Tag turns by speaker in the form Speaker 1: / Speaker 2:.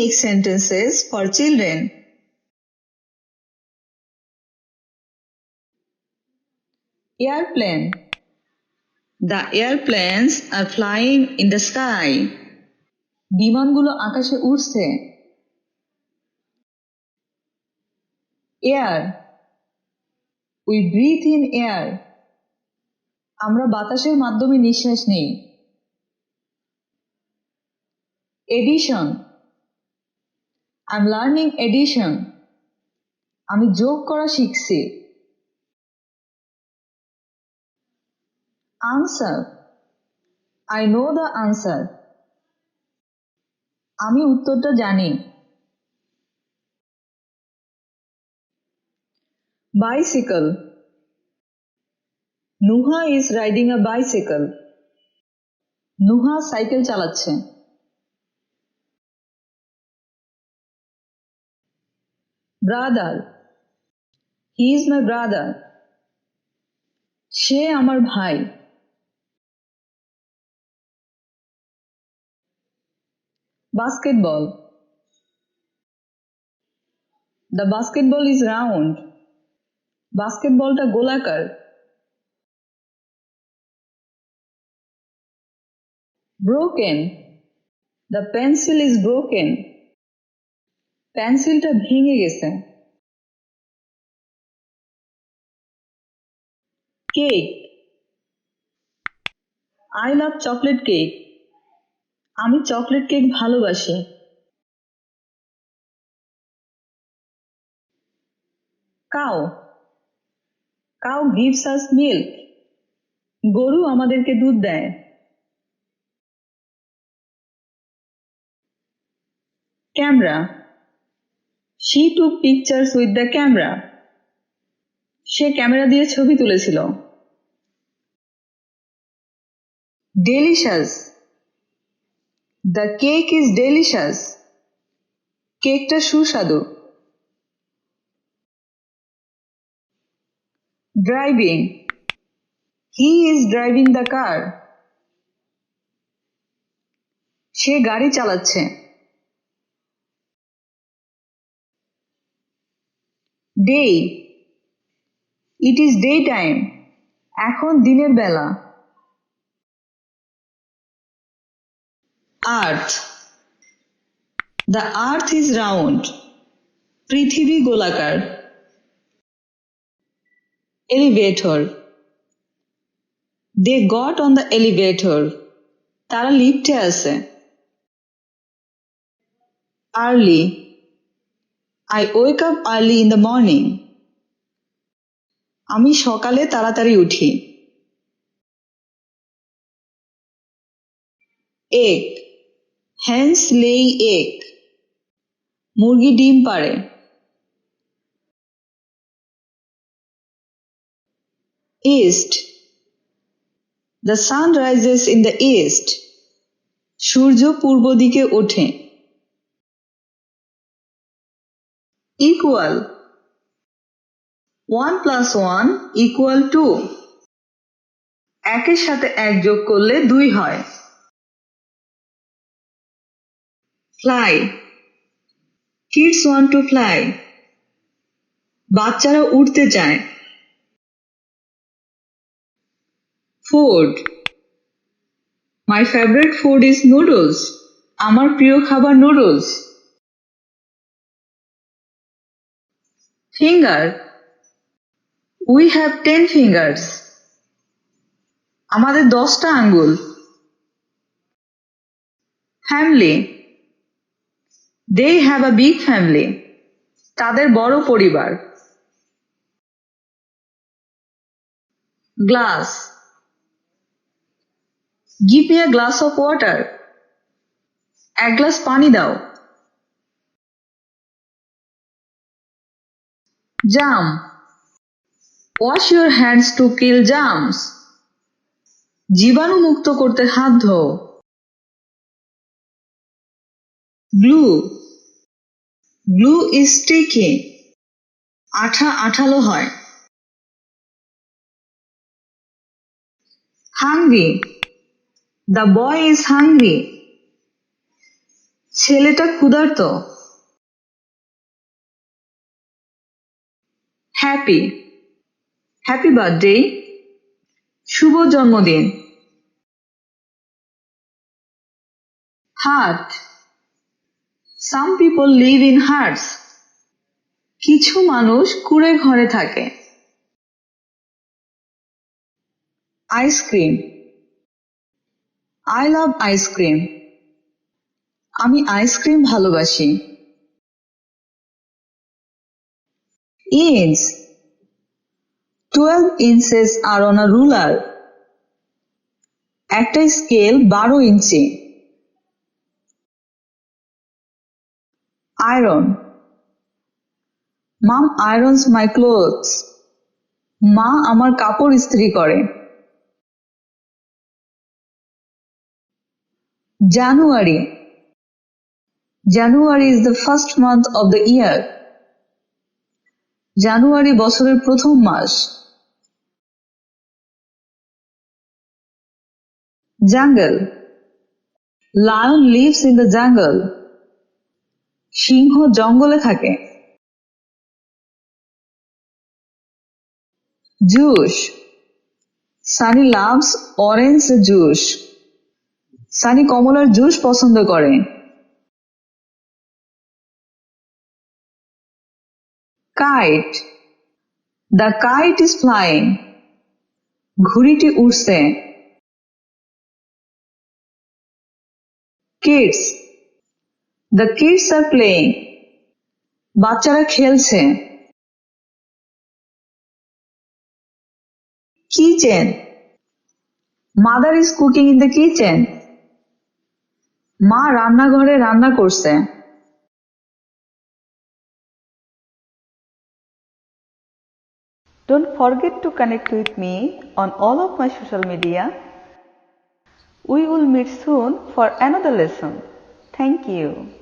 Speaker 1: make sentences for children. Airplane. The airplanes are flying in the sky. বিমানগুলো আকাশে উড়ছে। Air. We breathe in air. আমরা বাতাসের মাধ্যমে নিঃশ্বাস নেই। Addition. I'm learning addition. আমি যোগ করা শিখছি। Answer. I know the answer. আমি উত্তরটা জানি। Bicycle. Nuha is riding a bicycle. Nuha cycle চালাচ্ছে। Brother. He is my brother. সে আমার ভাই। Basketball. The basketball is round. বাস্কেটবলটা গোলাকার। Broken. The pencil is broken. পেন্সিলটা ভেঙে গেছে। Cake. I love chocolate cake. আমি চকলেট কেক ভালোবাসি। Cow. Cow gives us milk. গরু আমাদেরকে দুধ দেয়। Camera. She took pictures with the camera. Say camera দিয়ে ছবি তুলেছিল। Delicious. The cake is delicious. কেকটা সুস্বাদু। Driving. He is driving the car. সে গাড়ি চালাচ্ছে। Day. It is daytime. এখন দিনের বেলা। Earth. The earth is round. পৃথিবী গোলাকার। Elevator. They got on the elevator. তারা লিফটে আছে। Early. I wake up early in the morning. আমি সকালে তাড়াতাড়ি উঠি। Egg. Hens lay egg. মুরগি ডিম পাড়ে। East. The sun rises in the east. সূর্য পূর্ব দিকে ওঠে। Equal. 1 plus 1 equal 2. একের সাথে এক যোগ করলে 2 হয়। Fly. Kids want to fly. বাচ্চারা উড়তে চায়। Food. My favorite food is noodles. আমার প্রিয় খাবার noodles. Finger. We have 10 fingers. আমাদের 10টা আঙ্গুল। Family. They have a big family. তাদের বড় পরিবার। Glass. Give me a glass of water. এক গ্লাস পানি দাও। Germ. Wash your hands to kill germs. জীবাণু মুক্ত করতে হাত ধোও। Glue. Glue is sticky. আঠা আঠালো হয়। Hungry. The boy is hungry. ছেলেটা ক্ষুধার্ত। হ্যাপি, হ্যাপি বার্থডে, শুভ জন্মদিন। Hut, some people live in huts. কিছু মানুষ কুঁড়ে ঘরে থাকে। Ice cream, I love ice cream. আমি আইসক্রিম ভালোবাসি। Inch, 12 inches are on a ruler. একটা স্কেল 12 ইঞ্চি। Iron, mom irons my clothes. মা আমার কাপড় ইস্ত্রি করে। January, January is the first month of the year. January বছরের প্রথম মাস। Jungle, lion lives in the jungle. সিংহ জঙ্গলে থাকে। Juice, Sunny loves orange juice. Sunny কমলার জুস পছন্দ করে। Kite, the kite is flying. ঘুড়িটি উড়ছে। Kids, the kids are playing. বাচ্চারা খেলছে। Kitchen, mother is cooking in the kitchen. মা রান্নাঘরে রান্না করছে। Don't forget to connect with me on all of my social media. We will meet soon for another lesson. Thank you.